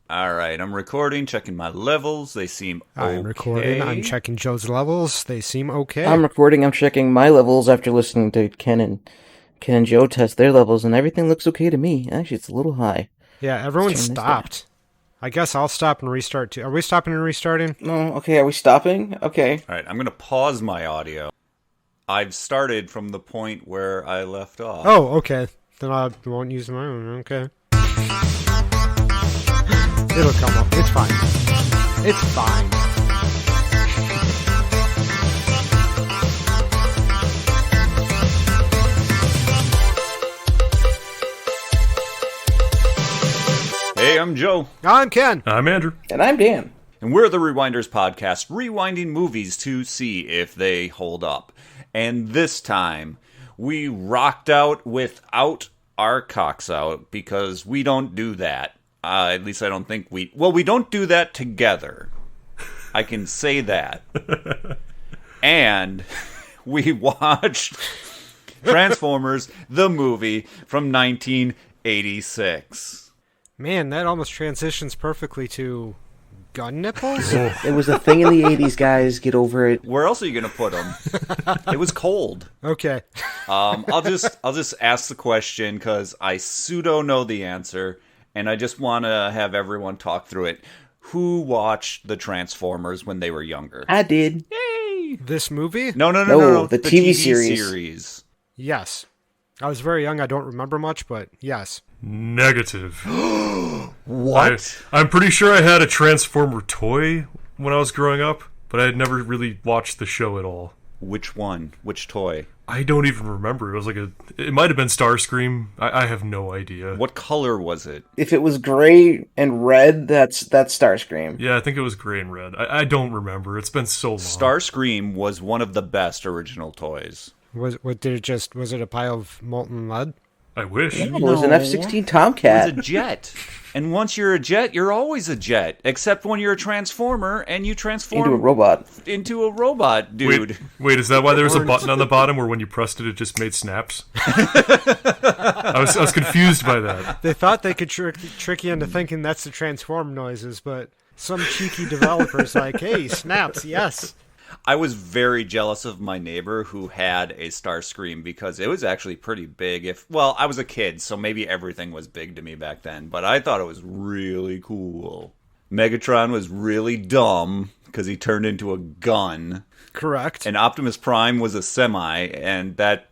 All right, I'm recording, checking my levels. They seem okay. I'm recording. I'm checking Joe's levels. They seem okay. I'm recording. I'm checking my levels after listening to Ken and Joe test their levels, and everything looks okay to me. Actually, it's a little high. Yeah, everyone Let's turn this stopped. I guess I'll stop and restart too. Are we stopping and restarting? No, okay. Are we stopping? Okay. All right, I'm going to pause my audio. I've started from the point where I left off. Oh, okay. Then I won't use my own. Okay. It'll come up. It's fine. It's fine. Hey, I'm Joe. I'm Ken. I'm Andrew. And I'm Dan. And we're the Rewinders podcast, rewinding movies to see if they hold up. And this time, we rocked out without our cocks out, because we don't do that. At least I don't think we... Well, we don't do that together. I can say that. And we watched Transformers, the movie from 1986. Man, that almost transitions perfectly to gun nipples. It was a thing in the 80s, guys. Get over it. Where else are you going to put them? It was cold. Okay. I'll just ask the question because I pseudo know the answer, and I just want to have everyone talk through it. Who watched the Transformers when they were younger? I did. Yay! This movie? No. The TV series. Yes. I was very young. I don't remember much, but yes. Negative. What? I'm pretty sure I had a Transformer toy when I was growing up, but I had never really watched the show at all. Which one? Which toy? I don't even remember. It was like it might have been Starscream. I have no idea. What color was it? If it was gray and red, that's Starscream. Yeah, I think it was gray and red. I don't remember. It's been so long. Starscream was one of the best original toys. Was it a pile of molten lead? I wish. No, it was an No. F-16 It Tomcat. was a jet. And once you're a jet, you're always a jet. Except when you're a Transformer and you transform Into a robot. into a robot, dude. Wait, is that why there was a button on the bottom where when you pressed it, it just made snaps? I was confused by that. They thought they could trick you into thinking that's the transform noises, but some cheeky developer's like, hey, snaps, yes. I was very jealous of my neighbor who had a Starscream because it was actually pretty big. I was a kid, so maybe everything was big to me back then, but I thought it was really cool. Megatron was really dumb because he turned into a gun. Correct. And Optimus Prime was a semi, and that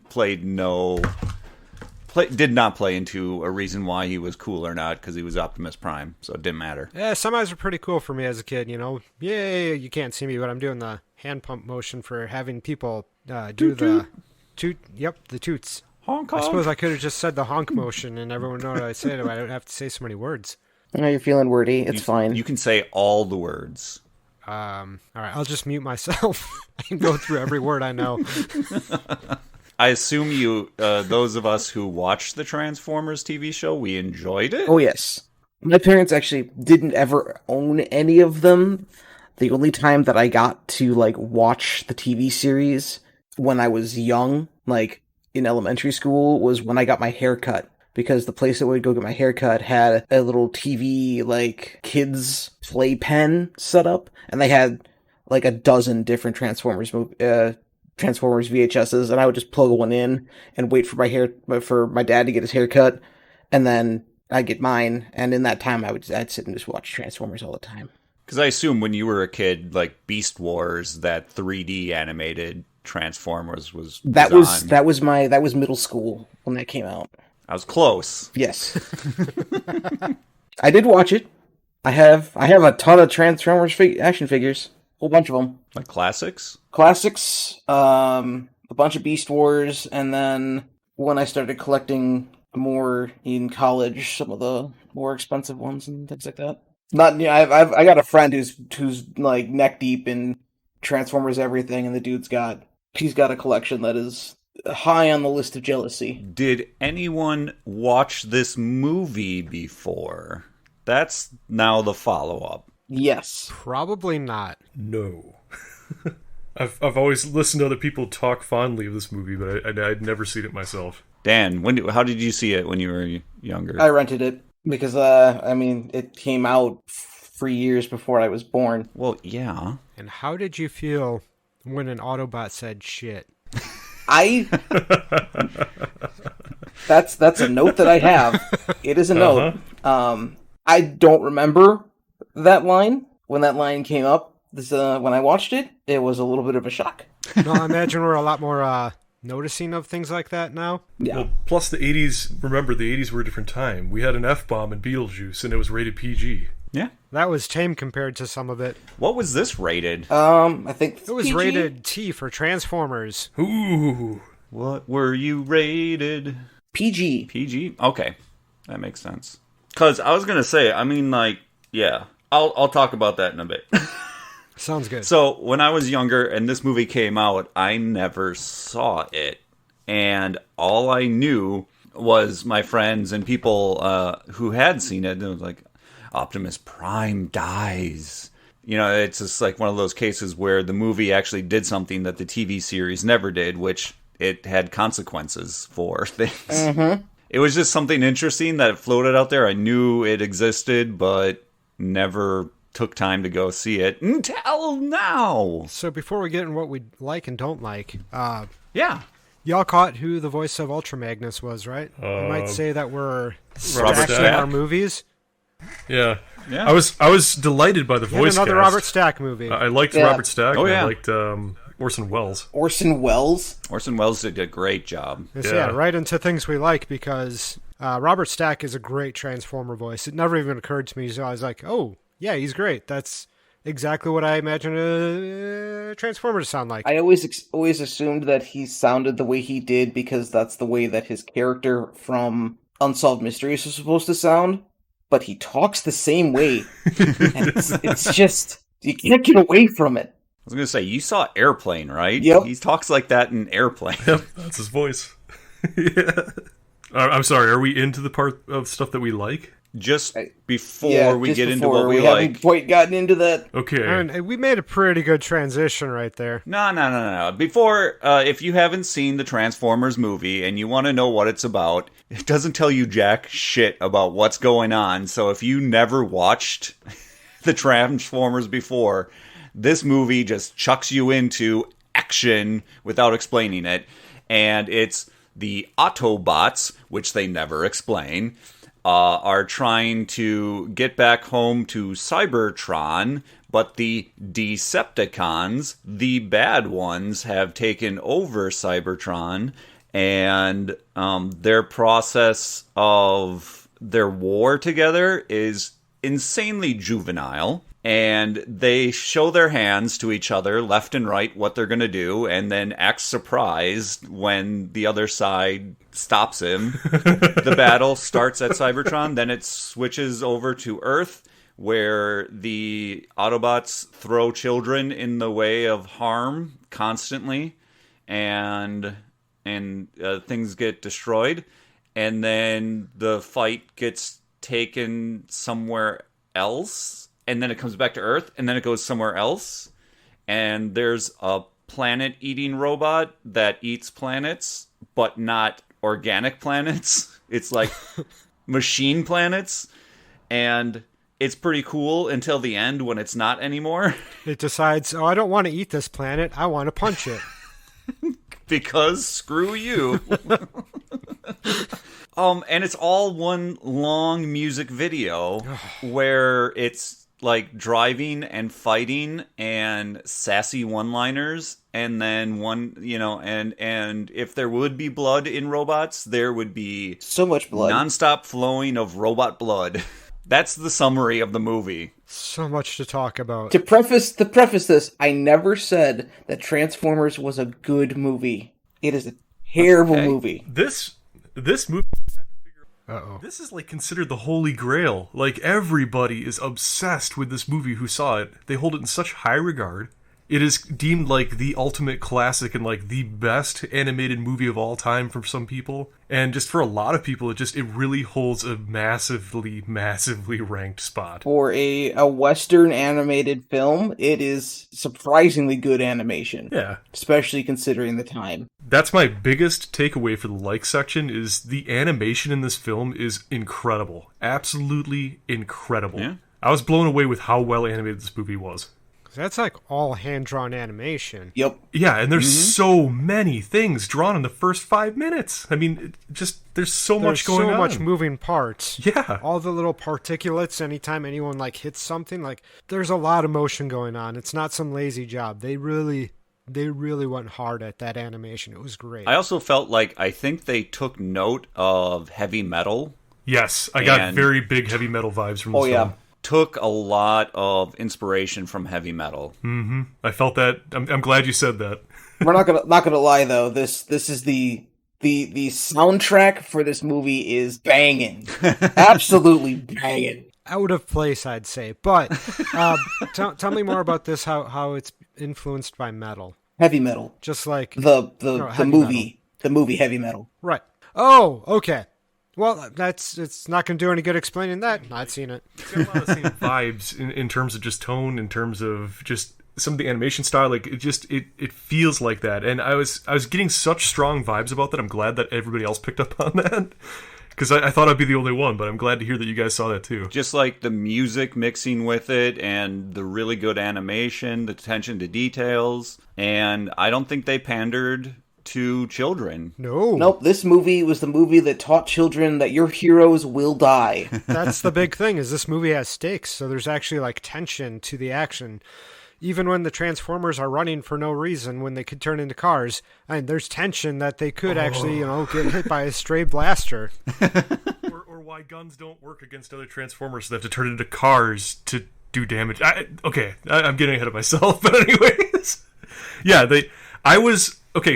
did not play into a reason why he was cool or not, because he was Optimus Prime, so it didn't matter. Yeah, semis were pretty cool for me as a kid, you know. Yay, you can't see me, but I'm doing the hand pump motion for having people do the toot. Yep, the toots. Honk, I honk. suppose I could have just said the honk motion and everyone would know what I said. I don't have to say so many words. I know you're feeling wordy. It's fine. You can say all the words. All right, I'll just mute myself and go through every word I know. I assume those of us who watched the Transformers TV show, we enjoyed it? Oh, yes. My parents actually didn't ever own any of them. The only time that I got to, watch the TV series when I was young, in elementary school, was when I got my hair cut. Because the place that would go get my hair cut had a little TV, kids playpen set up. And they had, a dozen different Transformers VHSs, and I would just plug one in and wait for my dad to get his hair cut, and then I'd get mine, and in that time I'd sit and just watch Transformers all the time. Because I assume when you were a kid, Beast Wars, that 3D animated Transformers was on. That was middle school when that came out. I was close. Yes. I did watch it. I have a ton of Transformers action figures. Whole bunch of them. Like classics? Classics, a bunch of Beast Wars, and then when I started collecting more in college, some of the more expensive ones and things like that. I got a friend who's neck deep in Transformers everything, and he's got a collection that is high on the list of jealousy. Did anyone watch this movie before? That's now the follow-up. Yes. Probably not. No. I've always listened to other people talk fondly of this movie, but I'd never seen it myself. Dan, how did you see it when you were younger? I rented it. Because I mean, it came out 3 years before I was born. Well, yeah. And how did you feel when an Autobot said shit? I that's a note that I have. It is a note. I don't remember that line. When that line came up, when I watched it, it was a little bit of a shock. No, I imagine we're a lot more noticing of things like that now. Yeah. Well, plus the 80s, remember, the 80s were a different time. We had an F-bomb in Beetlejuice, and it was rated PG. Yeah. That was tame compared to some of it. What was this rated? I think It was PG? rated T for Transformers. Ooh. What were you rated? PG. PG? Okay. That makes sense. Because I was going to say, I mean, like, yeah. I'll talk about that in a bit. Sounds good. So, when I was younger and this movie came out, I never saw it. And all I knew was my friends and people who had seen it. It was like, Optimus Prime dies. You know, it's just like one of those cases where the movie actually did something that the TV series never did, which it had consequences for things. Mm-hmm. It was just something interesting that it floated out there. I knew it existed, but never took time to go see it until now. So before we get in what we like and don't like, Yeah. y'all caught who the voice of Ultra Magnus was, right? I might say that we're stacking Stack. our movies. Yeah. Yeah. I was delighted by the Yet voice another cast. Robert Stack movie. I liked Yeah. Robert Stack. Oh, and yeah. I liked Orson Welles. Orson Welles. Orson Welles did a great job. So Yeah. right into things we like, because Robert Stack is a great Transformer voice. It never even occurred to me, so I was like, oh, yeah, he's great. That's exactly what I imagine a Transformer to sound like. I always assumed that he sounded the way he did because that's the way that his character from Unsolved Mysteries was supposed to sound. But he talks the same way, and it's just you can't get away from it. I was going to say, you saw Airplane, right? Yep. He talks like that in Airplane. Yep, that's his voice. Yeah. I'm sorry, are we into the part of stuff that we like? Just before we just get into before. what we haven't like. quite gotten into that. Okay. And we made a pretty good transition right there. No. Before, if you haven't seen the Transformers movie and you want to know what it's about, it doesn't tell you jack shit about what's going on. So if you never watched the Transformers before, this movie just chucks you into action without explaining it. And it's the Autobots, which they never explain, are trying to get back home to Cybertron, but the Decepticons, the bad ones, have taken over Cybertron, and their process of their war together is insanely juvenile. And they show their hands to each other, left and right, what they're going to do, and then act surprised when the other side stops him. The battle starts at Cybertron, then it switches over to Earth, where the Autobots throw children in the way of harm constantly, and things get destroyed. And then the fight gets taken somewhere else. And then it comes back to Earth, and then it goes somewhere else. And there's a planet-eating robot that eats planets, but not organic planets. It's like machine planets. And it's pretty cool until the end when it's not anymore. It decides, oh, I don't want to eat this planet. I want to punch it. Because screw you. And it's all one long music video where it's like driving and fighting and sassy one-liners, and then and if there would be blood in robots, there would be So much blood. nonstop flowing of robot blood. That's the summary of the movie. So much to talk about. To preface this, I never said that Transformers was a good movie. It is a terrible Okay. movie. This movie, Uh-oh. this is like considered the holy grail. Like everybody is obsessed with this movie who saw it. They hold it in such high regard. It is deemed like the ultimate classic and like the best animated movie of all time for some people. And just for a lot of people, it really holds a massively ranked spot. For a Western animated film, it is surprisingly good animation. Yeah. Especially considering the time. That's my biggest takeaway for the like section is the animation in this film is incredible. Absolutely incredible. Yeah. I was blown away with how well animated this movie was. That's like all hand-drawn animation. Yep. Yeah, and there's so many things drawn in the first 5 minutes. I mean, there's so much going on. There's so much moving parts. Yeah. All the little particulates, anytime anyone like hits something, like there's a lot of motion going on. It's not some lazy job. They really went hard at that animation. It was great. I also felt like I think they took note of heavy metal. Yes, I got very big heavy metal vibes from this film. Took a lot of inspiration from heavy metal. Mm-hmm. I felt that. I'm glad you said that. We're not gonna lie though. This is the soundtrack for this movie is banging, absolutely banging. Out of place, I'd say. But tell me more about this. How it's influenced by metal. Heavy metal. Just like the movie Heavy Metal. Right. Oh, okay. Well, it's not going to do any good explaining that. Not seen it. It's got a lot of the same vibes in terms of just tone, in terms of just some of the animation style. Like it feels like that, and I was getting such strong vibes about that. I'm glad that everybody else picked up on that because I thought I'd be the only one, but I'm glad to hear that you guys saw that too. Just like the music mixing with it, and the really good animation, the attention to details, and I don't think they pandered to children. Nope, this movie was the movie that taught children that your heroes will die. That's the big thing, is this movie has stakes, so there's actually like tension to the action. Even when the Transformers are running for no reason, when they could turn into cars, and there's tension that they could actually, get hit by a stray blaster. or why guns don't work against other Transformers, so they have to turn into cars to do damage. I'm getting ahead of myself, but anyways. Yeah,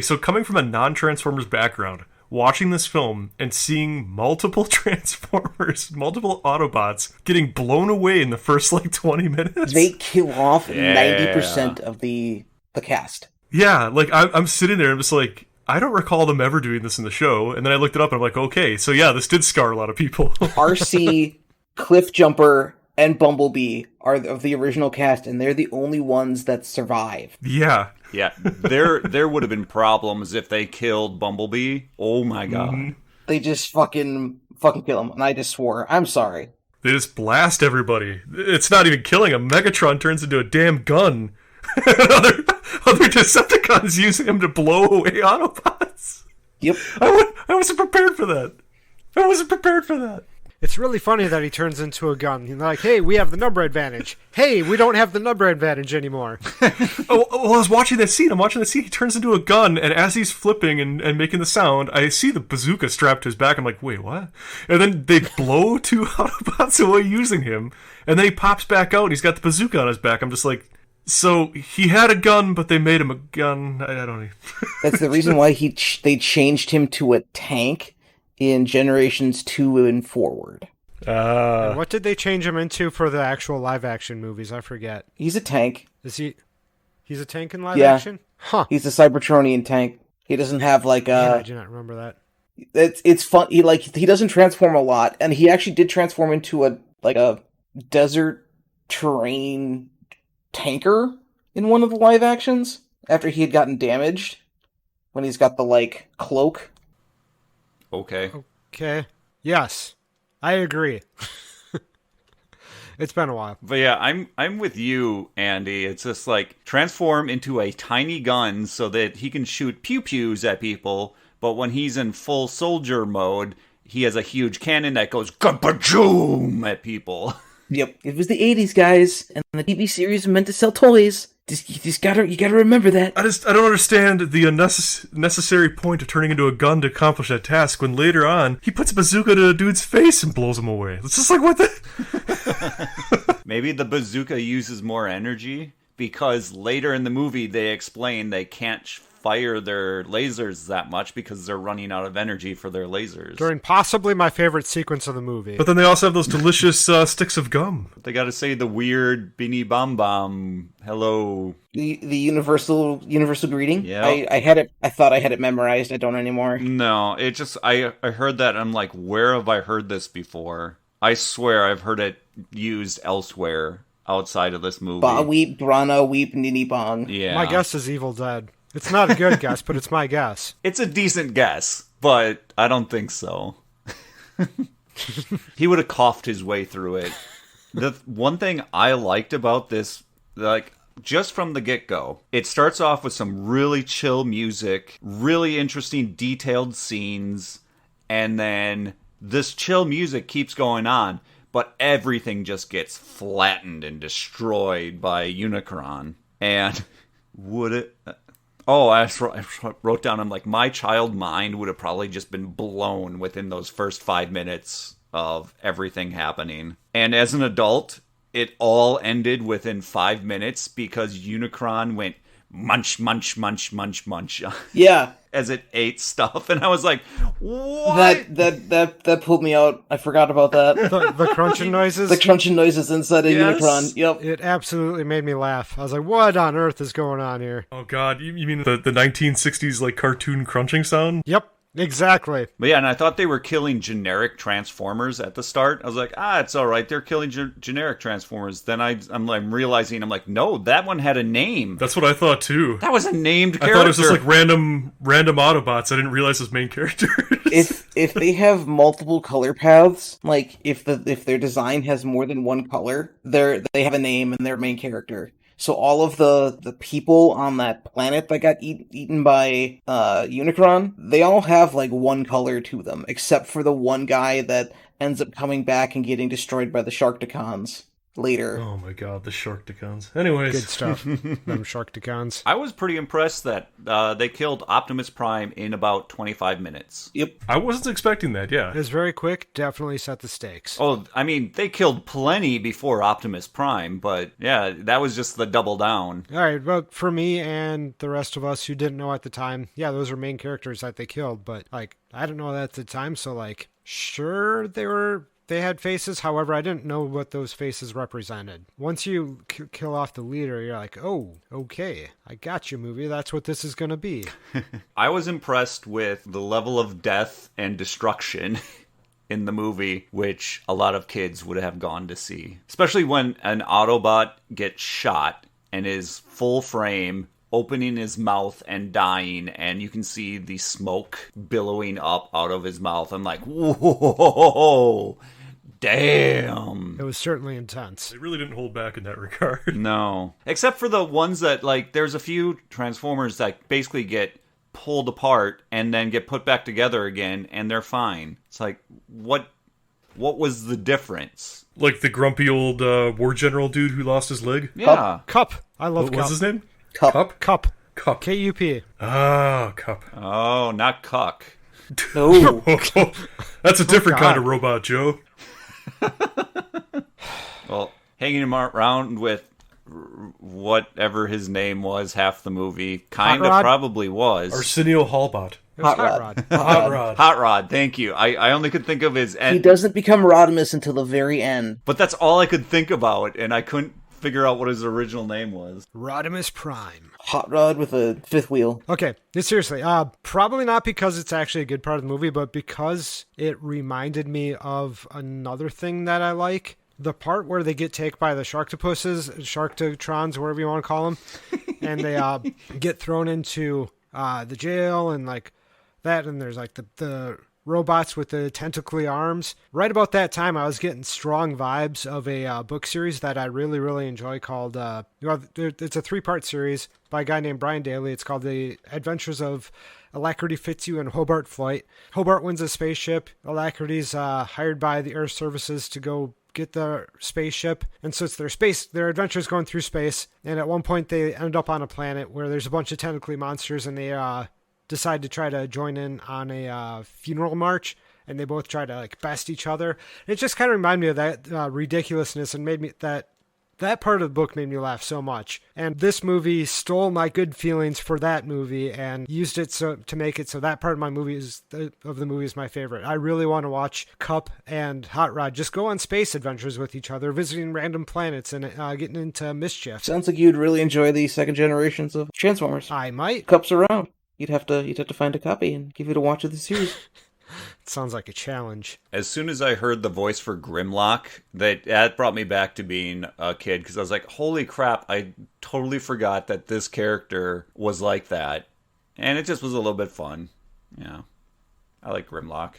so coming from a non-Transformers background, watching this film and seeing multiple Transformers, multiple Autobots getting blown away in the first 20 minutes. They kill off 90% of the cast. Yeah, I'm sitting there and I'm just like, I don't recall them ever doing this in the show. And then I looked it up and I'm like, okay, so yeah, this did scar a lot of people. RC, Cliffjumper, and Bumblebee are of the original cast, and they're the only ones that survive. Yeah. Yeah, there would have been problems if they killed Bumblebee. Oh my god. Mm-hmm. They just fucking kill him, and I just swore. I'm sorry. They just blast everybody. It's not even killing him. Megatron turns into a damn gun. other Decepticons using him to blow away Autobots. Yep. I wasn't prepared for that. It's really funny that he turns into a gun. You're like, hey, we have the number advantage. Hey, we don't have the number advantage anymore. Well, I was watching that scene. He turns into a gun, and as he's flipping and making the sound, I see the bazooka strapped to his back. I'm like, wait, what? And then they blow two Autobots away using him, and then he pops back out, and he's got the bazooka on his back. I'm just like, so he had a gun, but they made him a gun. I don't know. That's the reason why they changed him to a tank in Generations 2 and forward. And what did they change him into for the actual live-action movies? I forget. He's a tank. Is he? He's a tank in live-action? Huh. He's a Cybertronian tank. He doesn't have like a... Yeah, I do not remember that. It's fun. He doesn't transform a lot, and he actually did transform into a desert terrain tanker in one of the live actions after he had gotten damaged when he's got the cloak. Okay. Yes, I agree. It's been a while. But yeah, I'm with you, Andy. It's just transform into a tiny gun so that he can shoot pew-pews at people, but when he's in full soldier mode, he has a huge cannon that goes kapachoom at people. Yep, it was the 80s, guys, and the TV series was meant to sell toys. You gotta remember that. I don't understand the unnecessary point of turning into a gun to accomplish that task when later on he puts a bazooka to a dude's face and blows him away. It's just like, what the... Maybe the bazooka uses more energy because later in the movie they explain they can't fire their lasers that much because they're running out of energy for their lasers. During possibly my favorite sequence of the movie. But then they also have those delicious sticks of gum. They got to say the weird Beanie Bom Bom hello. The universal greeting. Yeah. I had it. I thought I had it memorized. I don't anymore. No, it just I heard that and I'm like, where have I heard this before? I swear I've heard it used elsewhere outside of this movie. Ba weep, brana weep, nini bong. Yeah. My guess is Evil Dead. It's not a good guess, but it's my guess. It's a decent guess, but I don't think so. He would have coughed his way through it. The one thing I liked about this, like, just from the get-go, it starts off with some really chill music, really interesting detailed scenes, and then this chill music keeps going on, but everything just gets flattened and destroyed by Unicron. And would it... Oh, I wrote down, I'm like, my child mind would have probably just been blown within those first 5 minutes of everything happening. And as an adult, it all ended within 5 minutes because Unicron went munch, munch, munch, munch, munch. Yeah. As it ate stuff. And I was like, what? That pulled me out. I forgot about that. The crunching noises? The crunching noises inside of Yes. Unicron. Yep. It absolutely made me laugh. I was like, what on earth is going on here? Oh god, you mean the 1960s like cartoon crunching sound? Yep, exactly. But yeah, and I thought they were killing generic Transformers at the start. I was like, it's all right. They're killing generic Transformers. Then I'm realizing, I'm like, no, that one had a name. That's what I thought too. That was a named I character. thought it was just like random Autobots. I didn't realize as main characters. If they have multiple color paths, like if their design has more than one color, they have a name and their main character. So all of the people on that planet that got eaten by Unicron, they all have like one color to them, except for the one guy that ends up coming back and getting destroyed by the Sharkticons later. Oh my god, the Sharkticons. Anyways. Good stuff. Them Sharkticons. I was pretty impressed that they killed Optimus Prime in about 25 minutes. Yep. I wasn't expecting that, yeah. It was very quick, definitely set the stakes. Oh, I mean, they killed plenty before Optimus Prime, but yeah, that was just the double down. All right, well, for me and the rest of us who didn't know at the time, yeah, those are main characters that they killed, but, like, I didn't know that at the time, so, like, sure, they had faces, however, I didn't know what those faces represented. Once you kill off the leader, you're like, oh, okay, I got you, movie, that's what this is gonna be. I was impressed with the level of death and destruction in the movie, which a lot of kids would have gone to see. Especially when an Autobot gets shot and is full frame, opening his mouth and dying, and you can see the smoke billowing up out of his mouth. I'm like, whoa, damn. It was certainly intense. They really didn't hold back in that regard. No. Except for the ones that, like, there's a few Transformers that basically get pulled apart and then get put back together again, and they're fine. It's like, what was the difference? Like the grumpy old war general dude who lost his leg? Yeah. Cup. I love What Cup. was his name? Cup. Cup. Cup. K-U-P. Ah, Cup. Oh, not Cuck. No. That's a different God. kind of robot, Joe. Well, hanging him around with whatever his name was half the movie kind Hot of Rod? probably was. Arsenio Hallbot. It was Hot Hot Rod. Rod. Hot Rod. Hot Rod, thank you. I only could think of his He doesn't become Rodimus until the very end. but that's all I could think about, and I couldn't figure out what his original name was. Rodimus Prime. Hot Rod with a fifth wheel. Okay, seriously, probably not because it's actually a good part of the movie, but because it reminded me of another thing that I like. The part where they get taken by the Sharktitrons, whatever you want to call them, and they get thrown into the jail and like that, and there's like the robots with the tentacly arms. Right about that time, I was getting strong vibes of a book series that I really, really enjoy called, it's a 3-part series by a guy named Brian Daly. It's called The Adventures of Alacrity Fitzhugh and Hobart Flight. Hobart wins a spaceship. Alacrity's hired by the Earth Services to go get the spaceship, and so it's their adventures going through space, and at one point they end up on a planet where there's a bunch of tentacly monsters, and they decide to try to join in on a funeral march, and they both try to like best each other. And it just kind of reminded me of that ridiculousness, and made me that That part of the book made me laugh so much. And this movie stole my good feelings for that movie and used it to make it so that part of my movie of the movie is my favorite. I really want to watch Cup and Hot Rod just go on space adventures with each other, visiting random planets and getting into mischief. Sounds like you'd really enjoy the second generations of Transformers. I might. Cup's around. You'd have to find a copy and give it a watch of the series. It sounds like a challenge. As soon as I heard the voice for Grimlock, that brought me back to being a kid, because I was like, holy crap, I totally forgot that this character was like that. And it just was a little bit fun. Yeah. I like Grimlock.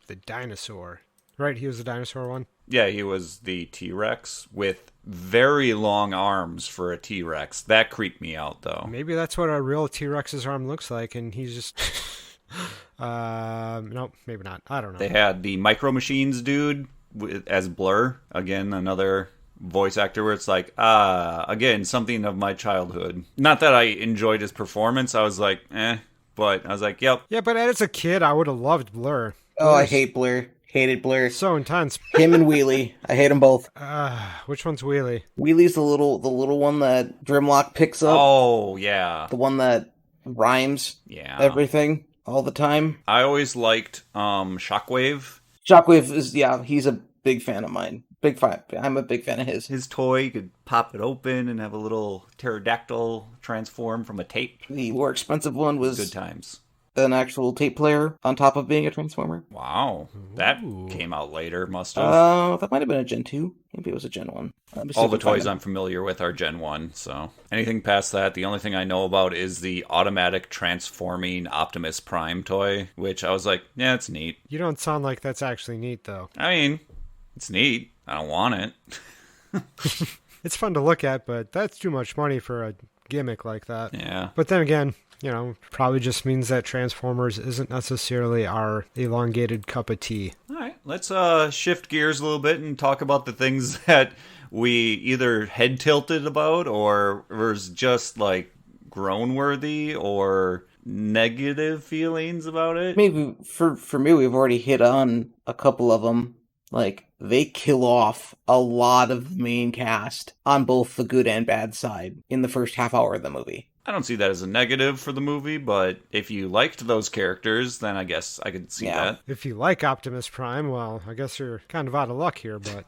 The dinosaur. Right, he was the dinosaur one? Yeah, he was the T-Rex with very long arms for a T-Rex. That creeped me out, though. Maybe that's what a real T-Rex's arm looks like, and he's just... no, maybe not. I don't know. They had the Micro Machines dude as Blur. Again, another voice actor where it's like, again, something of my childhood. Not that I enjoyed his performance. I was like, but I was like, yep. Yeah, but as a kid, I would have loved Blur. Oh, I hate Blur. Hated Blur. So intense. Him and Wheelie. I hate them both. Which one's Wheelie? Wheelie's the little one that Grimlock picks up. Oh, yeah. The one that rhymes everything all the time. I always liked Shockwave. Shockwave is, he's a big fan of mine. Big fan. I'm a big fan of his. His toy, you could pop it open and have a little pterodactyl transform from a tape. The more expensive one was good times. An actual tape player on top of being a Transformer. Wow. That came out later, must have. That might have been a Gen 2. Maybe it was a Gen 1. All the toys I'm familiar with are Gen 1, so anything past that, the only thing I know about is the automatic transforming Optimus Prime toy, which I was like, yeah, it's neat. You don't sound like that's actually neat, though. I mean, it's neat. I don't want it. It's fun to look at, but that's too much money for a gimmick like that. Yeah. But then again, probably just means that Transformers isn't necessarily our elongated cup of tea. All right, let's shift gears a little bit and talk about the things that we either head tilted about or was just like groan worthy or negative feelings about it. Maybe for me, we've already hit on a couple of them. Like, they kill off a lot of the main cast on both the good and bad side in the first half hour of the movie. I don't see that as a negative for the movie, but if you liked those characters, then I guess I could see that. If you like Optimus Prime, well, I guess you're kind of out of luck here, but...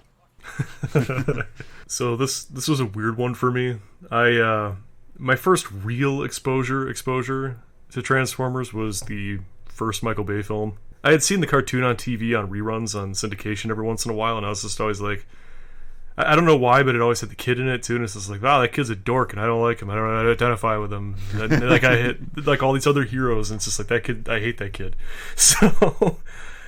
So this was a weird one for me. My first real exposure to Transformers was the first Michael Bay film. I had seen the cartoon on TV on reruns on syndication every once in a while, and I was just always like, I don't know why, but it always had the kid in it too, and it's just like, wow, that kid's a dork, and I don't like him. I don't identify with him. And like I hit like all these other heroes, and it's just like that kid. I hate that kid. So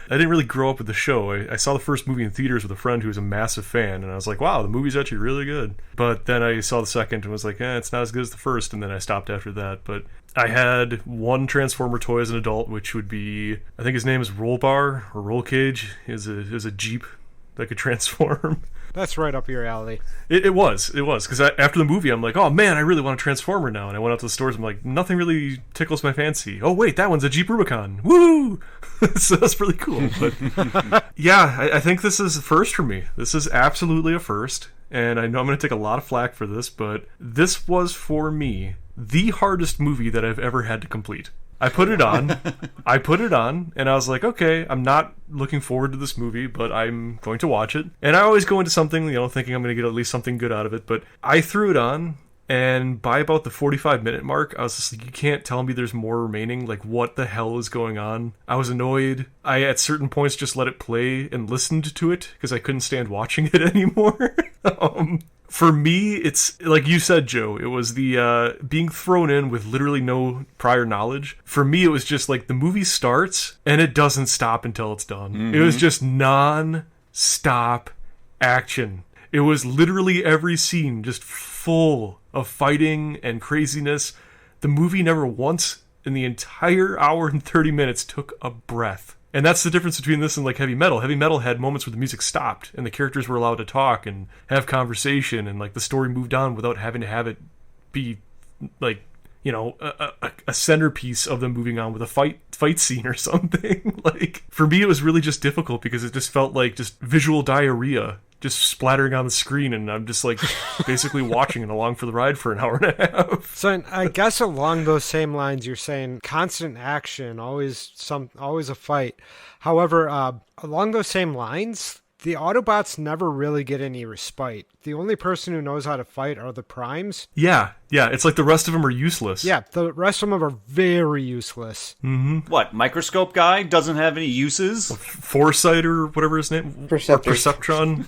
I didn't really grow up with the show. I saw the first movie in theaters with a friend who was a massive fan, and I was like, wow, the movie's actually really good. But then I saw the second and was like, it's not as good as the first, and then I stopped after that. But I had one Transformer toy as an adult, which would be, I think his name is Roll Bar or Roll Cage. Is a Jeep that could transform. That's right up your alley. It was, because after the movie, I'm like, oh man, I really want a Transformer now. And I went out to the stores, I'm like, nothing really tickles my fancy. Oh wait, that one's a Jeep Rubicon. Woo! So that's really cool. But yeah, I think this is a first for me. This is absolutely a first. And I know I'm going to take a lot of flack for this, but this was, for me, the hardest movie that I've ever had to complete. I put it on, and I was like, okay, I'm not looking forward to this movie, but I'm going to watch it. And I always go into something, thinking I'm going to get at least something good out of it, but I threw it on, and by about the 45-minute mark, I was just like, you can't tell me there's more remaining, like, what the hell is going on? I was annoyed. I, at certain points, just let it play and listened to it, because I couldn't stand watching it anymore. For me, it's, like you said, Joe, it was the being thrown in with literally no prior knowledge. For me, it was just like the movie starts and it doesn't stop until it's done. Mm-hmm. It was just non-stop action. It was literally every scene just full of fighting and craziness. The movie never once in the entire hour and 30 minutes took a breath. And that's the difference between this and like heavy metal. Heavy metal had moments where the music stopped and the characters were allowed to talk and have conversation and like the story moved on without having to have it be like, you know, a centerpiece of them moving on with a fight scene or something. Like, for me, it was really just difficult because it just felt like just visual diarrhea just splattering on the screen, and I'm just like basically watching it along for the ride for an hour and a half. So I guess along those same lines, you're saying constant action, always a fight. However, along those same lines, the Autobots never really get any respite. The only person who knows how to fight are the Primes. Yeah, it's like the rest of them are useless. Yeah, the rest of them are very useless. Mm-hmm. What, Microscope Guy doesn't have any uses? Foresight or whatever his name? Perceptron.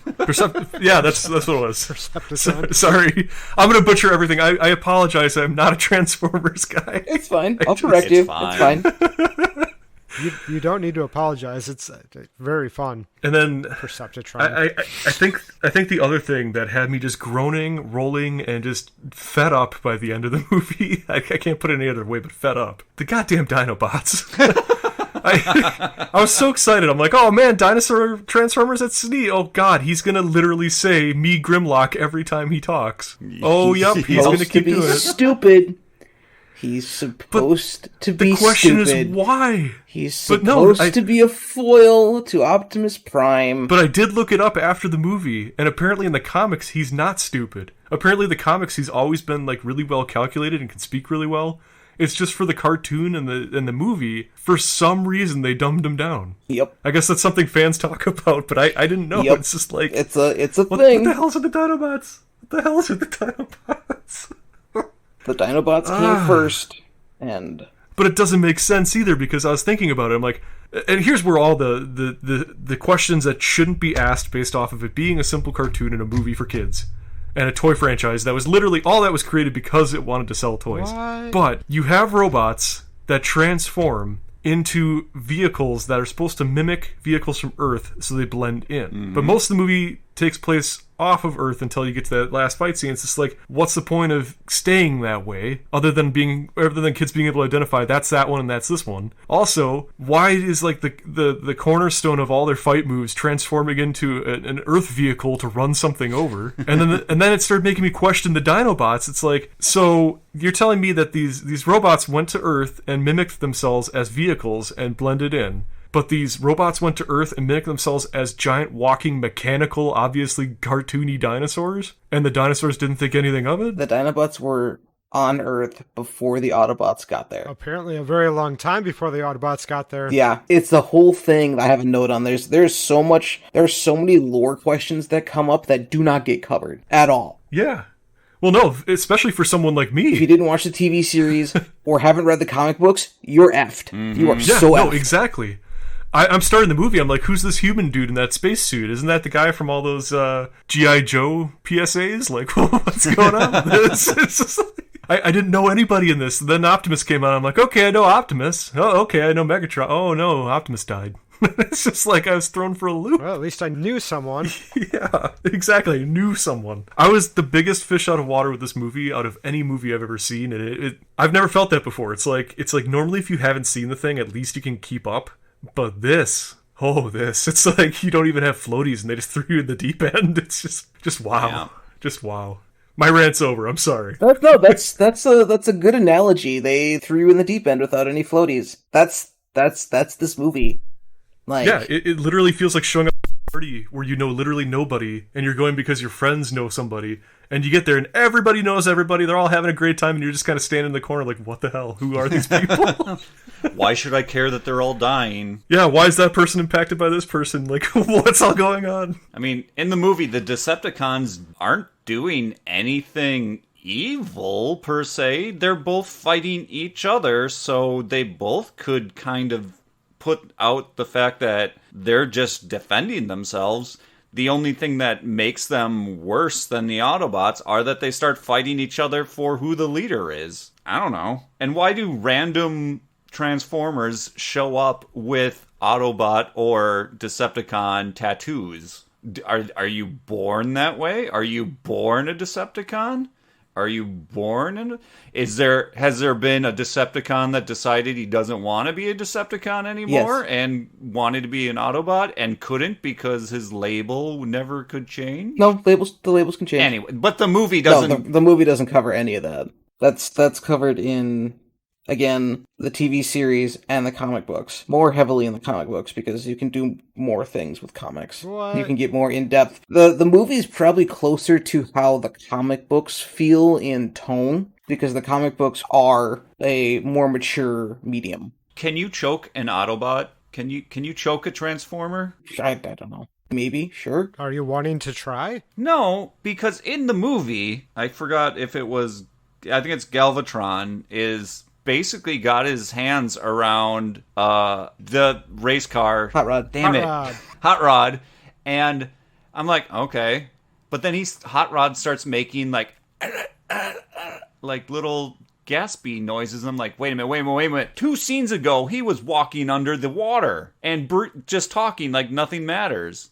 Yeah, that's what it was. Percepticon. Sorry. I'm going to butcher everything. I apologize. I'm not a Transformers guy. It's fine. I'll correct you. It's fine. You don't need to apologize. It's very fun. And then Perceptron. I think the other thing that had me just groaning, rolling, and just fed up by the end of the movie, I can't put it any other way but fed up. The goddamn Dinobots. I was so excited. I'm like, oh man, dinosaur Transformers, that's neat. Oh god, he's gonna literally say me Grimlock every time he talks. Oh yep, he's gonna keep doing it. Stupid. He's supposed to be stupid. The question is why? He's supposed to be a foil to Optimus Prime. But I did look it up after the movie, and apparently in the comics, he's not stupid. Apparently in the comics, he's always been like really well calculated and can speak really well. It's just for the cartoon and the movie, for some reason they dumbed him down. Yep. I guess that's something fans talk about, but I didn't know. Yep. It's just like it's a thing. What the hell's with the Dinobots? What the hell's with the Dinobots? The Dinobots came first, but it doesn't make sense either, because I was thinking about it. I'm like, and here's where all the questions that shouldn't be asked based off of it being a simple cartoon and a movie for kids and a toy franchise that was literally all that was created because it wanted to sell toys. What? But you have robots that transform into vehicles that are supposed to mimic vehicles from Earth so they blend in. Mm-hmm. But most of the movie takes place off of Earth until you get to that last fight scene. It's just like, what's the point of staying that way other than kids being able to identify that's that one and that's this one? Also, why is like the cornerstone of all their fight moves transforming into an Earth vehicle to run something over? And then it started making me question the Dinobots. It's like, so you're telling me that these robots went to Earth and mimicked themselves as vehicles and blended in, but these robots went to Earth and mimicked themselves as giant walking mechanical, obviously cartoony dinosaurs, and the dinosaurs didn't think anything of it? The Dinobots were on Earth before the Autobots got there. Apparently a very long time before the Autobots got there. Yeah, it's the whole thing. I have a note on there's so many lore questions that come up that do not get covered at all. Yeah. Well, no, especially for someone like me. If you didn't watch the TV series or haven't read the comic books, you're effed. Mm-hmm. You are so effed. No, exactly. I'm starting the movie. I'm like, who's this human dude in that spacesuit? Isn't that the guy from all those G.I. Joe PSAs? Like, what's going on with this? It's just like, I didn't know anybody in this. Then Optimus came out. I'm like, okay, I know Optimus. Oh, okay, I know Megatron. Oh, no, Optimus died. It's just like I was thrown for a loop. Well, at least I knew someone. Yeah, exactly. I knew someone. I was the biggest fish out of water with this movie out of any movie I've ever seen, and I've never felt that before. It's like normally if you haven't seen the thing, at least you can keep up. But it's like you don't even have floaties, and they just threw you in the deep end. It's just wow, yeah. Just wow. My rant's over. I'm sorry. That's a good analogy. They threw you in the deep end without any floaties. That's this movie. Like, yeah, it literally feels like showing up at a party where you know literally nobody, and you're going because your friends know somebody, and you get there and everybody knows everybody. They're all having a great time, and you're just kind of standing in the corner like, what the hell? Who are these people? Why should I care that they're all dying? Yeah, why is that person impacted by this person? Like, what's all going on? I mean, in the movie, the Decepticons aren't doing anything evil per se. They're both fighting each other, so they both could kind of put out the fact that they're just defending themselves. The only thing that makes them worse than the Autobots are that they start fighting each other for who the leader is. I don't know. And why do random Transformers show up with Autobot or Decepticon tattoos? Are you born that way? Are you born a Decepticon? Are you born in? Has there been a Decepticon that decided he doesn't want to be a Decepticon anymore, yes, and wanted to be an Autobot and couldn't because his label never could change? No, the labels can change. Anyway, but the movie doesn't. No, the movie doesn't cover any of that. That's covered in, again, the TV series and the comic books. More heavily in the comic books because you can do more things with comics. What? You can get more in depth. The movie's probably closer to how the comic books feel in tone because the comic books are a more mature medium. Can you choke an Autobot? Can you choke a Transformer? I don't know. Maybe, sure. Are you wanting to try? No, because in the movie, I forgot if it was, I think it's Galvatron, is basically got his hands around the race car. Hot Rod. Damn it. Rod. Hot Rod. And I'm like, okay. But then Hot Rod starts making like little gaspy noises. I'm like, wait a minute. 2 scenes ago, he was walking under the water and just talking like nothing matters.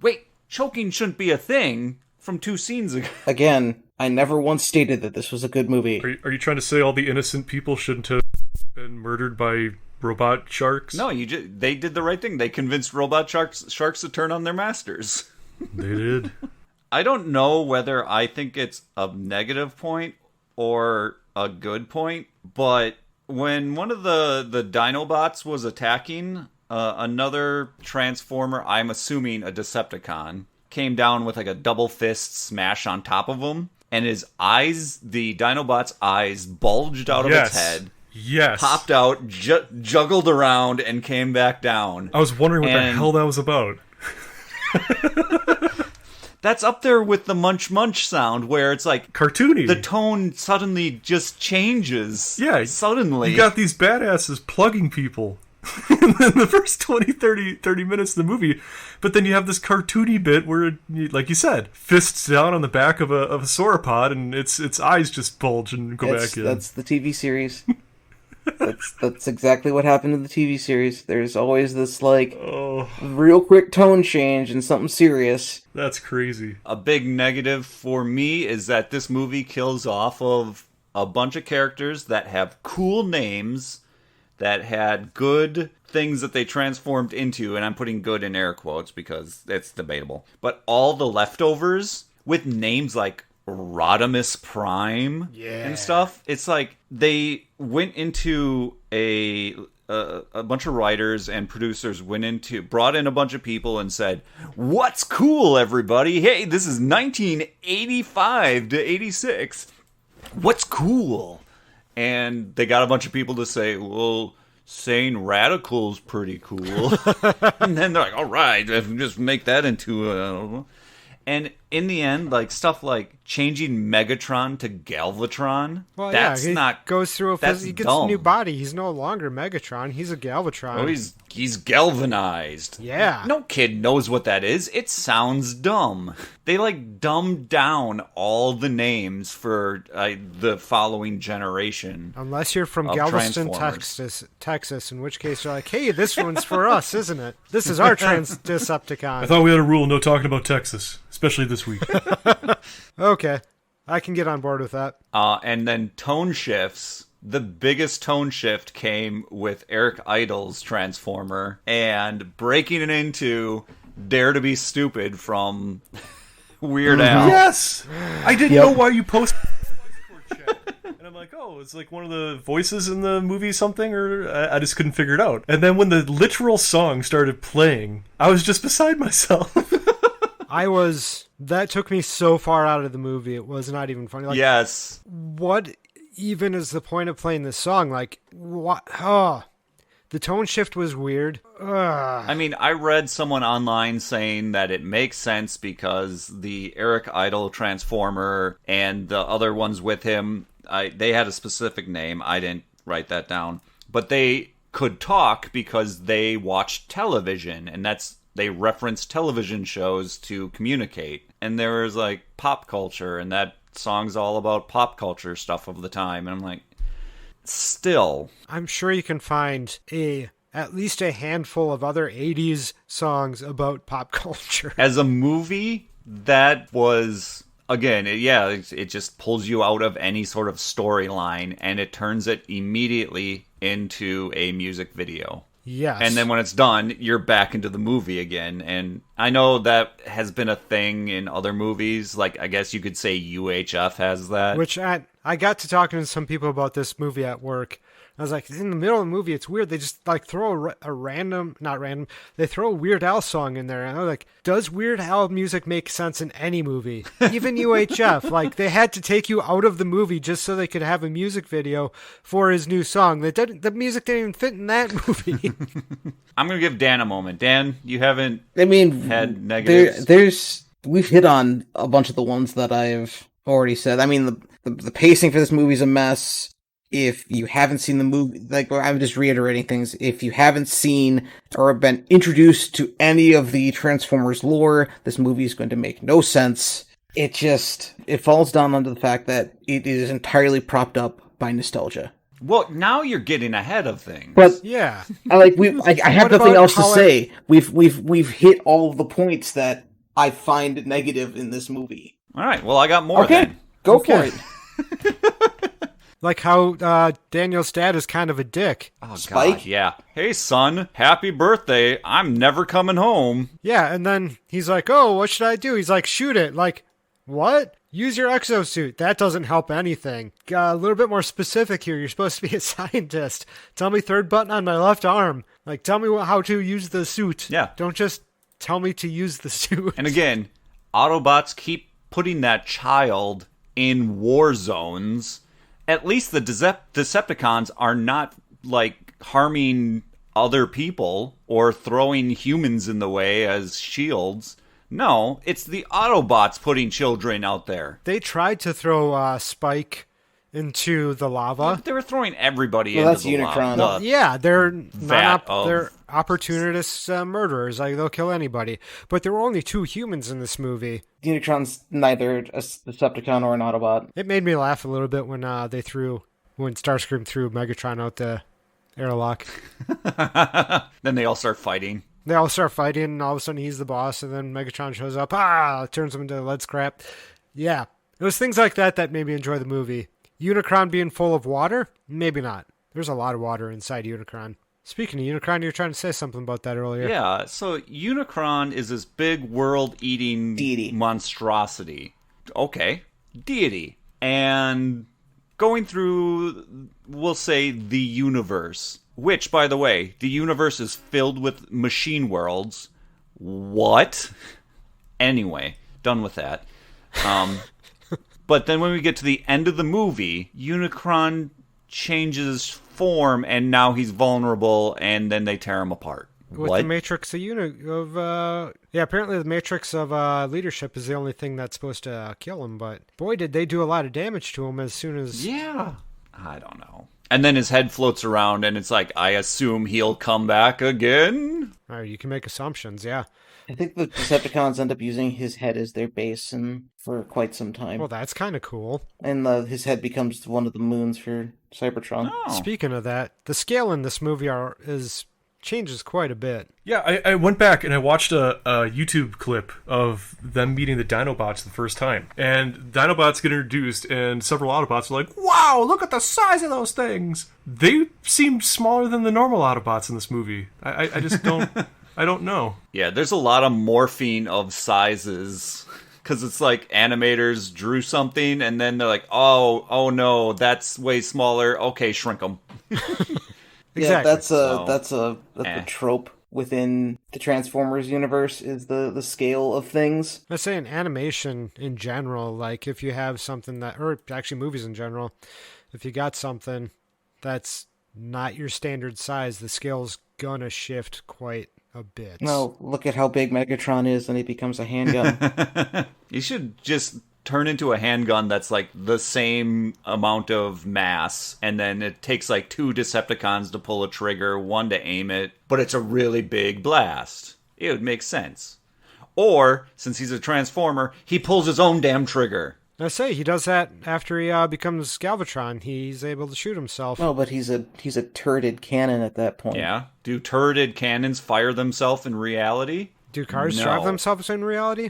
Wait, choking shouldn't be a thing from 2 scenes ago. Again, I never once stated that this was a good movie. Are you trying to say all the innocent people shouldn't have been murdered by robot sharks? No, they did the right thing. They convinced robot sharks to turn on their masters. They did. I don't know whether I think it's a negative point or a good point, but when one of the Dinobots was attacking, another Transformer, I'm assuming a Decepticon, came down with like a double fist smash on top of him, and his eyes, the Dinobot's eyes, bulged out of its head. Yes. Popped out, juggled around, and came back down. I was wondering what the hell that was about. That's up there with the munch munch sound, where it's like cartoony. The tone suddenly just changes. Yeah. Suddenly. You got these badasses plugging people in the first 30 minutes of the movie. But then you have this cartoony bit where, like you said, fists down on the back of a sauropod and its eyes just bulge and go back in. That's the TV series. That's exactly what happened in the TV series. There's always this real quick tone change and something serious. That's crazy. A big negative for me is that this movie kills off of a bunch of characters that have cool names, that had good things that they transformed into, and I'm putting good in air quotes because it's debatable. But all the leftovers with names like Rodimus Prime and stuff. It's like they went into a bunch of writers and producers brought in a bunch of people and said, "What's cool, everybody? Hey, this is 1985 to 86. What's cool?" And they got a bunch of people to say, "Well, saying radical's pretty cool." And then they're like, "All right, just make that into a..." And in the end, like stuff like changing Megatron to Galvatron, that's not goes through he gets dumb. a new body. He's no longer Megatron. He's a Galvatron. Oh, he's galvanized. Yeah. No kid knows what that is. It sounds dumb. They dumbed down all the names for the following generation. Unless you're from Galveston, Texas, in which case you're like, hey, this one's for us, isn't it? This is our Decepticon. I thought we had a rule, no talking about Texas, especially this week. Okay. I can get on board with that. And then tone shifts. The biggest tone shift came with Eric Idle's Transformer and breaking it into Dare to Be Stupid from Weird Al. Yes! I didn't know why you posted and I'm like, oh, it's like one of the voices in the movie something, or I just couldn't figure it out. And then when the literal song started playing, I was just beside myself. That took me so far out of the movie, it was not even funny. Yes. What even is the point of playing this song? What? Oh, the tone shift was weird. Ugh. I mean, I read someone online saying that it makes sense because the Eric Idle Transformer and the other ones with him, they had a specific name. I didn't write that down. But they could talk because they watched television, and they referenced television shows to communicate. And there was pop culture, and that song's all about pop culture stuff of the time. And I'm like, still. I'm sure you can find at least a handful of other 80s songs about pop culture. As a movie, that was, again, it just pulls you out of any sort of storyline, and it turns it immediately into a music video. Yes. And then when it's done, you're back into the movie again. And I know that has been a thing in other movies. Like, I guess you could say UHF has that. Which I got to talking to some people about this movie at work. I was like, in the middle of the movie, it's weird. They just like throw they throw a Weird Al song in there. And I was like, does Weird Al music make sense in any movie? Even UHF. Like, they had to take you out of the movie just so they could have a music video for his new song. The music didn't even fit in that movie. I'm going to give Dan a moment. Dan, you haven't had negatives? We've hit on a bunch of the ones that I've already said. I mean, the pacing for this movie is a mess. If you haven't seen the movie, like, I'm just reiterating things. If you haven't seen or been introduced to any of the Transformers lore, this movie is going to make no sense. It falls down under the fact that it is entirely propped up by nostalgia. Well, now you're getting ahead of things. But yeah, I have nothing else to say. We've hit all of the points that I find negative in this movie. All right. Well, I got more. Okay, then. Go for it. Like how Daniel's dad is kind of a dick. Oh, Spike? God, yeah. Hey, son, happy birthday. I'm never coming home. Yeah, and then he's like, oh, what should I do? He's like, shoot it. Like, what? Use your exosuit. That doesn't help anything. A little bit more specific here. You're supposed to be a scientist. Tell me third button on my left arm. Like, tell me how to use the suit. Yeah. Don't just tell me to use the suit. And again, Autobots keep putting that child in war zones. At least the Decepticons are not, like, harming other people or throwing humans in the way as shields. No, it's the Autobots putting children out there. They tried to throw Spike into the lava. They were throwing everybody Well, into that's the Unicron. lava. Yeah, they're They're opportunist murderers. Like, they'll kill anybody. But there were only 2 humans in this movie. Unicron's neither a Decepticon or an Autobot. It made me laugh a little bit when Starscream threw Megatron out the airlock. Then they all start fighting. They all start fighting, and all of a sudden he's the boss, and then Megatron shows up, turns him into lead scrap. Yeah, it was things like that made me enjoy the movie. Unicron being full of water? Maybe not. There's a lot of water inside Unicron. Speaking of Unicron, you were trying to say something about that earlier. Yeah, so Unicron is this big world-eating deity monstrosity. Okay, deity. And going through, we'll say, the universe. Which, by the way, the universe is filled with machine worlds. What? Anyway, done with that. But then when we get to the end of the movie, Unicron changes form, and now he's vulnerable, and then they tear him apart. With what? the Matrix apparently the Matrix of leadership is the only thing that's supposed to kill him, but boy, did they do a lot of damage to him as soon as... Yeah. I don't know. And then his head floats around, and it's like, I assume he'll come back again? You can make assumptions, yeah. I think the Decepticons end up using his head as their base for quite some time. Well, that's kind of cool. And his head becomes one of the moons for Cybertron. Oh. Speaking of that, the scale in this movie changes quite a bit. Yeah, I went back and I watched a YouTube clip of them meeting the Dinobots the first time. And Dinobots get introduced, and several Autobots are like, wow, look at the size of those things! They seem smaller than the normal Autobots in this movie. I just don't... I don't know. Yeah, there's a lot of morphing of sizes. Because it's like animators drew something, and then they're like, oh no, that's way smaller. Okay, shrink them. Yeah, Exactly. that's a trope within the Transformers universe, is the scale of things. I say in animation in general, like if you have something or actually movies in general, if you got something that's not your standard size, the scale's gonna shift quite a bit. No, look at how big Megatron is, and he becomes a handgun. You should just turn into a handgun that's like the same amount of mass, and then it takes like 2 Decepticons to pull a trigger, 1 to aim it, but it's a really big blast. It would make sense. Or, since he's a Transformer, he pulls his own damn trigger. I say he does that after he becomes Galvatron. He's able to shoot himself. Oh, but he's a turreted cannon at that point. Yeah? Do turreted cannons fire themselves in reality? Do cars No. drive themselves in reality?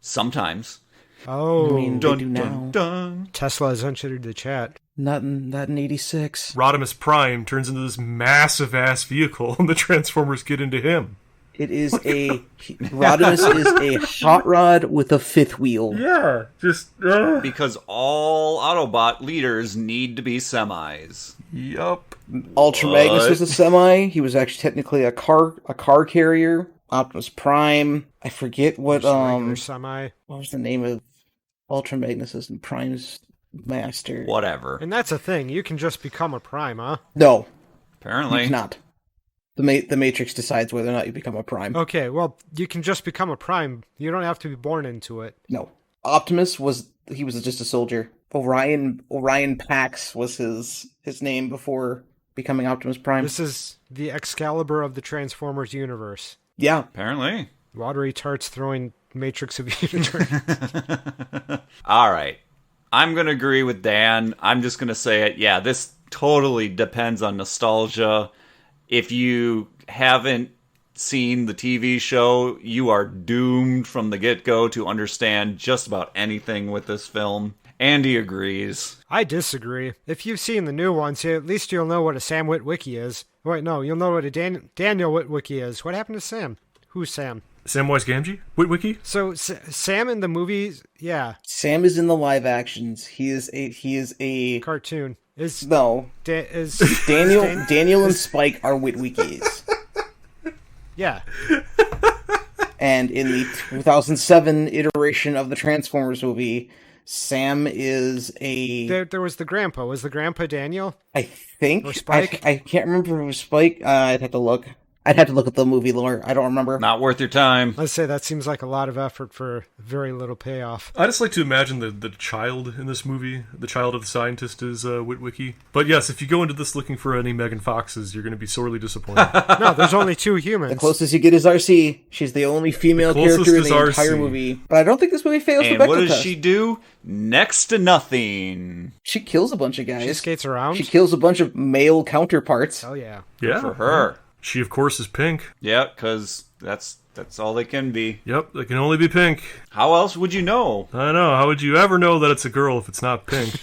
Sometimes. Oh, I mean, they Dun, do dun, now. dun. Tesla has entered the chat. Not in '86. Rodimus Prime turns into this massive ass vehicle, and the Transformers get into him. It is Rodimus is a hot rod with a fifth wheel. Yeah, just Because all Autobot leaders need to be semis. yup. Ultra Magnus was a semi. He was actually technically a car carrier. Optimus Prime. I forget what Just regular semi. what was the name of Ultra Magnus's and Prime's master? Whatever. And that's a thing. You can just become a prime, huh? No, Apparently. it's not. The Matrix decides whether or not you become a Prime. Okay, well, you can just become a prime. You don't have to be born into it. No, Optimus was just a soldier. Orion Pax was his name before becoming Optimus Prime. This is the Excalibur of the Transformers universe. Yeah, Apparently. Watery tarts throwing Matrix of Universe. All right. I'm going to agree with Dan. I'm just going to say it. Yeah, this totally depends on nostalgia. If you haven't seen the TV show, you are doomed from the get-go to understand just about anything with this film. Andy agrees. I disagree. If you've seen the new ones, at least you'll know what a Sam Witwicky is. Wait, no, you'll know what a Daniel Witwicky is. What happened to Sam? Who's Sam? Samwise Gamgee? Witwicky? So Sam in the movies, yeah, Sam is in the live actions. He is a cartoon is no. is Daniel and Spike are Witwikis. yeah. And in the 2007 iteration of the Transformers movie, Sam is a... There was the grandpa. Was the grandpa Daniel? I think... Or Spike? I can't remember if it was Spike. I'd have to look. I'd have to look at the movie lore. I don't remember. Not worth your time. Let's say that seems like a lot of effort for very little payoff. I just like to imagine the child in this movie. The child of the scientist is Witwicky. But yes, if you go into this looking for any Megan Foxes, you're going to be sorely disappointed. No, there's only two humans. The closest you get is RC. She's the only female character in the is entire RC. movie. But I don't think this movie fails And the Bechdel what does test. she do? Next to nothing. She kills a bunch of guys. She skates around. She kills a bunch of male counterparts. Oh yeah. Yeah. For her. She, of course, is pink. Yeah, because that's all they can be. Yep, they can only be pink. How else would you know? I know. How would you ever know that it's a girl if it's not pink?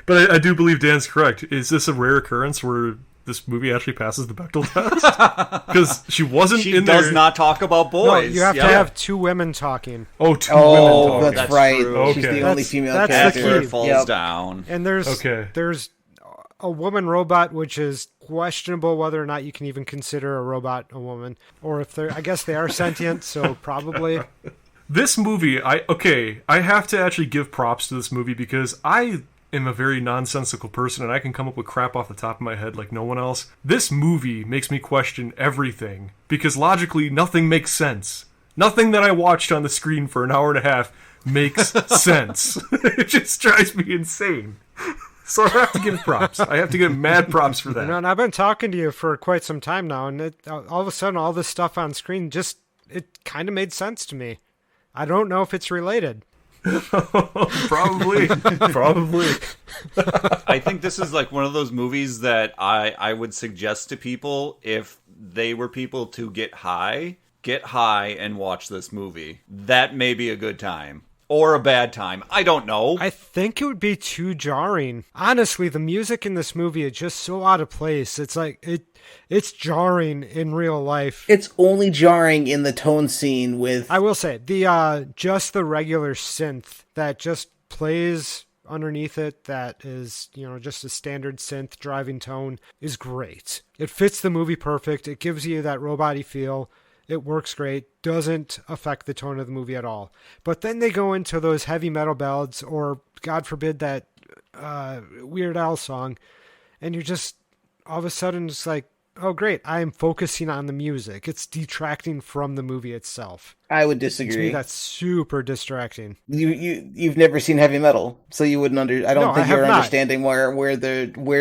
But I do believe Dan's correct. Is this a rare occurrence where this movie actually passes the Bechdel test? Because she wasn't She in does there. not talk about No, boys. you have Yep. to have two women talking, Oh, two Oh, women talking. that's That's right. true. She's Okay. the only female that's the character. That's where key. it falls Yep. down. and there's Okay. a woman robot, which is questionable whether or not you can even consider a robot a woman, or if they're. I guess they are sentient, so probably. This movie, I have to actually give props to this movie because I am a very nonsensical person and I can come up with crap off the top of my head like no one else. This movie makes me question everything because logically nothing makes sense. Nothing that I watched on the screen for an hour and a half makes sense. It just drives me insane. So I have to give props. I have to give mad props for that. You know, and I've been talking to you for quite some time now, and all of a sudden, all this stuff on screen it kind of made sense to me. I don't know if it's related. Probably. I think this is like one of those movies that I would suggest to people if they were people to get high and watch this movie. That may be a good time. Or a bad time. I don't know. I think it would be too jarring. Honestly, the music in this movie is just so out of place. It's like it's jarring in real life. It's only jarring in the tone scene with... I will say, the just the regular synth that just plays underneath it, that is, just a standard synth driving tone, is great. It fits the movie perfect. It gives you that robot-y feel. It works great, doesn't affect the tone of the movie at all. But then they go into those heavy metal ballads, or, God forbid, that Weird Al song, and you're just, all of a sudden, it's like, oh great, I am focusing on the music. It's detracting from the movie itself. I would To me, disagree. that's super distracting. You've never seen heavy metal, so you wouldn't I don't No, think I have you're not. understanding where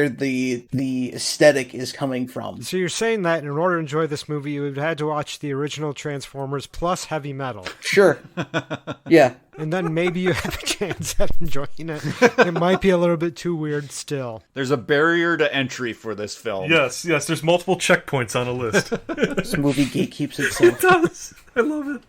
the aesthetic is coming from. So you're saying that in order to enjoy this movie, you would have had to watch the original Transformers plus heavy metal. Sure. Yeah. And then maybe you have a chance at enjoying it. It might be a little bit too weird still. There's a barrier to entry for this film. Yes, there's multiple checkpoints on a list. This movie gatekeeps itself. It does. I love it.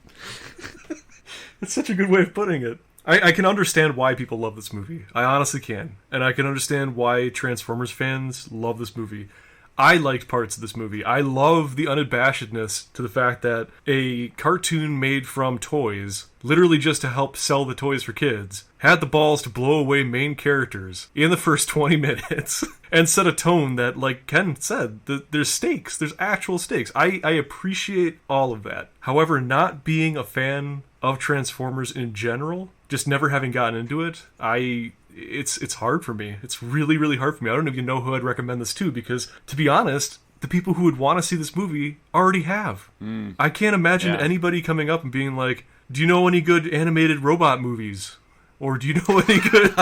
That's such a good way of putting it. I can understand why people love this movie. I honestly can. And I can understand why Transformers fans love this movie. I liked parts of this movie. I love the unabashedness to the fact that a cartoon made from toys, literally just to help sell the toys for kids, had the balls to blow away main characters in the first 20 minutes and set a tone that, like Ken said, there's stakes. There's actual stakes. I appreciate all of that. However, not being a fan of Transformers in general, just never having gotten into it, it's hard for me. It's really, really hard for me. I don't even know who I'd recommend this to, because, to be honest, the people who would want to see this movie already have. I can't imagine anybody coming up and being like, do you know any good animated robot movies? Or do you know any good...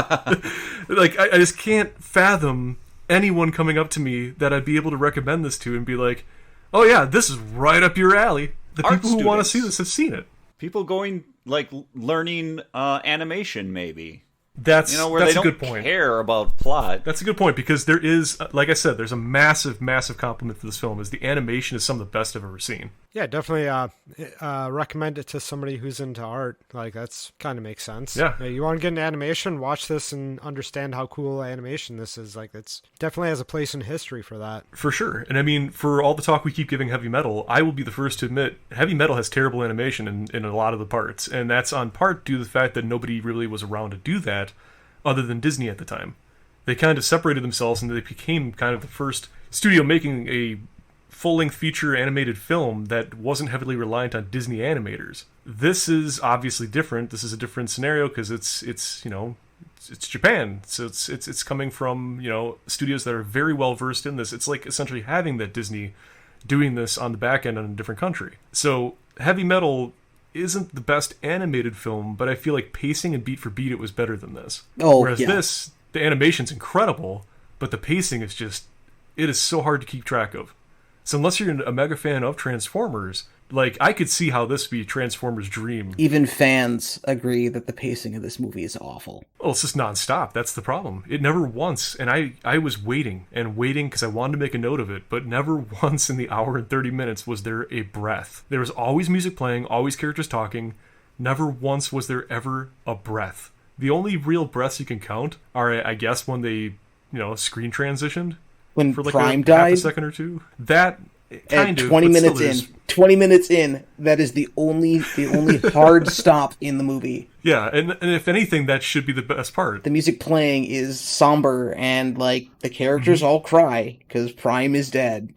Like, I just can't fathom anyone coming up to me that I'd be able to recommend this to and be like, oh yeah, this is right up your alley. The Art people who want to students. see this have seen it. People going, like, learning animation, maybe. That's Where that's they a don't good point. care about plot. That's a good point, because there is, like I said, there's a massive, massive compliment to this film. Is the animation is some of the best I've ever seen. Yeah, definitely recommend it to somebody who's into art. Like, that's kind of makes sense. Yeah. You want to get into animation, watch this and understand how cool animation this is. Like, it's definitely has a place in history for that. For sure. And I mean, for all the talk we keep giving heavy metal, I will be the first to admit heavy metal has terrible animation in a lot of the parts. And that's on part due to the fact that nobody really was around to do that other than Disney at the time. They kind of separated themselves and they became kind of the first studio making a full-length feature animated film that wasn't heavily reliant on Disney animators. This is obviously different. This is a different scenario because it's Japan, so it's coming from studios that are very well versed in this. It's like essentially having that Disney doing this on the back end in a different country. So heavy metal isn't the best animated film, but I feel like pacing and beat for beat it was better than this. Whereas this, the animation's incredible, but the pacing is just, it is so hard to keep track of. So unless you're a mega fan of Transformers, like, I could see how this would be Transformers' dream. Even fans agree that the pacing of this movie is awful. Well, it's just nonstop. That's the problem. It never once, and I was waiting and waiting because I wanted to make a note of it, but never once in the hour and 30 minutes was there a breath. There was always music playing, always characters talking. Never once was there ever a breath. The only real breaths you can count are, I guess, when they, screen transitioned. When for like Prime half died? a second or two. That kind of 20 but minutes still in. there's- 20 minutes in, that is the only hard stop in the movie. Yeah, and if anything, that should be the best part. The music playing is somber, and like the characters all cry because Prime is dead,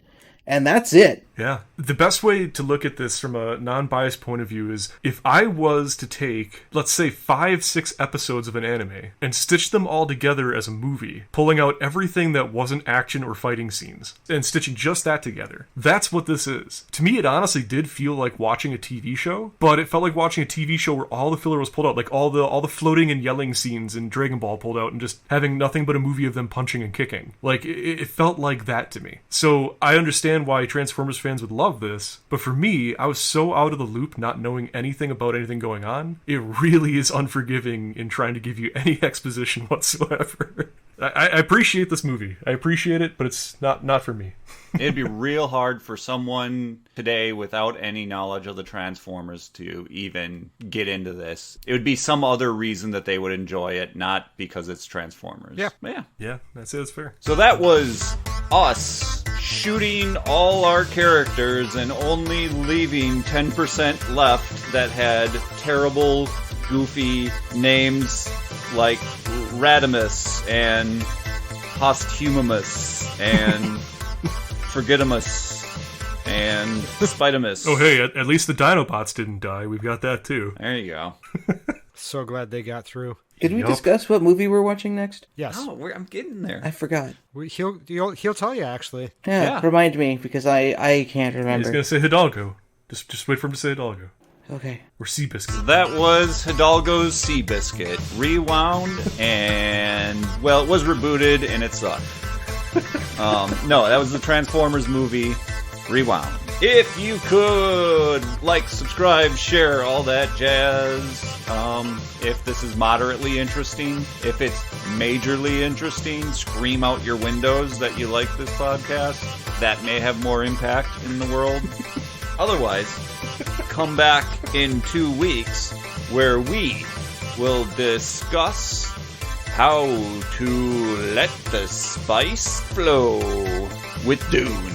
and that's it. Yeah. The best way to look at this from a non-biased point of view is if I was to take, let's say, 5-6 episodes of an anime and stitch them all together as a movie, pulling out everything that wasn't action or fighting scenes, and stitching just that together. That's what this is. To me, it honestly did feel like watching a TV show, but it felt like watching a TV show where all the filler was pulled out, like all the floating and yelling scenes in Dragon Ball pulled out and just having nothing but a movie of them punching and kicking. Like, it felt like that to me. So I understand why Transformers fans would love this, but for me, I was so out of the loop not knowing anything about anything going on. It really is unforgiving in trying to give you any exposition whatsoever. I appreciate this movie. I appreciate it, but it's not for me. It'd be real hard for someone today without any knowledge of the Transformers to even get into this. It would be some other reason that they would enjoy it, not because it's Transformers. Yeah. But yeah. Yeah, that's it. That's fair. So that was us shooting all our characters and only leaving 10% left that had terrible, goofy names like Radimus and Posthumus and Forgetimus and Spidemus. Oh, hey, at least the Dinobots didn't die. We've got that, too. There you go. So glad they got through. Did we Yup. discuss what movie we're watching next? Yes. Oh, I'm getting there. I forgot. He'll tell you, actually. Yeah, remind me, because I can't He's remember. going to say Hidalgo. Just wait for him to say Hidalgo. Okay. Or Seabiscuit. That was Hidalgo's Seabiscuit. Rewound and, well, it was rebooted and it sucked. No, that was the Transformers movie, Rewound. If you could, like, subscribe, share, all that jazz. If this is moderately interesting, if it's majorly interesting, scream out your windows that you like this podcast. That may have more impact in the world. Otherwise, come back in 2 weeks where we will discuss how to let the spice flow with Dune.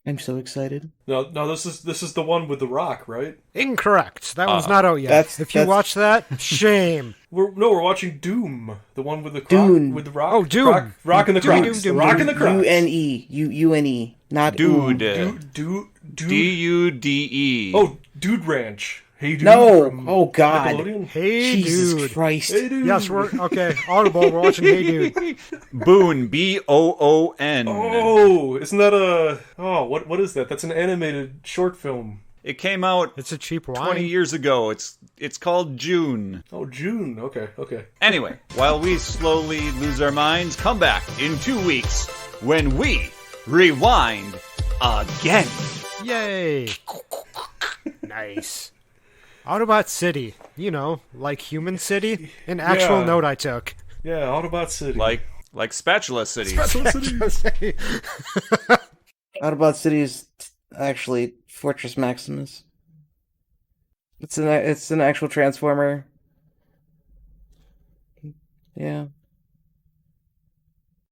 I'm so excited. No, this is the one with the Rock, right? Incorrect. That one's not out yet. If you watch that, shame. We're watching Doom, the one with the Dune. with the Rock. Oh, Doom. Rock and the Crocs. Rock and the Crocs. UNE, not Dude. Dude. D-U-D-E. Oh, Dude Ranch. Hey Dude. No. from Oh God. Nickelodeon. Hey, Jesus dude. Christ. Hey Dude. Yes, we're okay. Audible. We're watching Hey Dude. Boon. B-O-O-N. Oh, isn't that what is that? That's an animated short film. It came out It's a cheap wine. 20 years ago. It's called June. Oh, June. Okay. Anyway, while we slowly lose our minds, come back in 2 weeks when we rewind again. Yay! Nice. Autobot City. You know, like Human City. An actual Yeah. note I took. Yeah, Autobot City. Like Spatula City. City. Autobot City is actually Fortress Maximus. It's an actual Transformer. Yeah.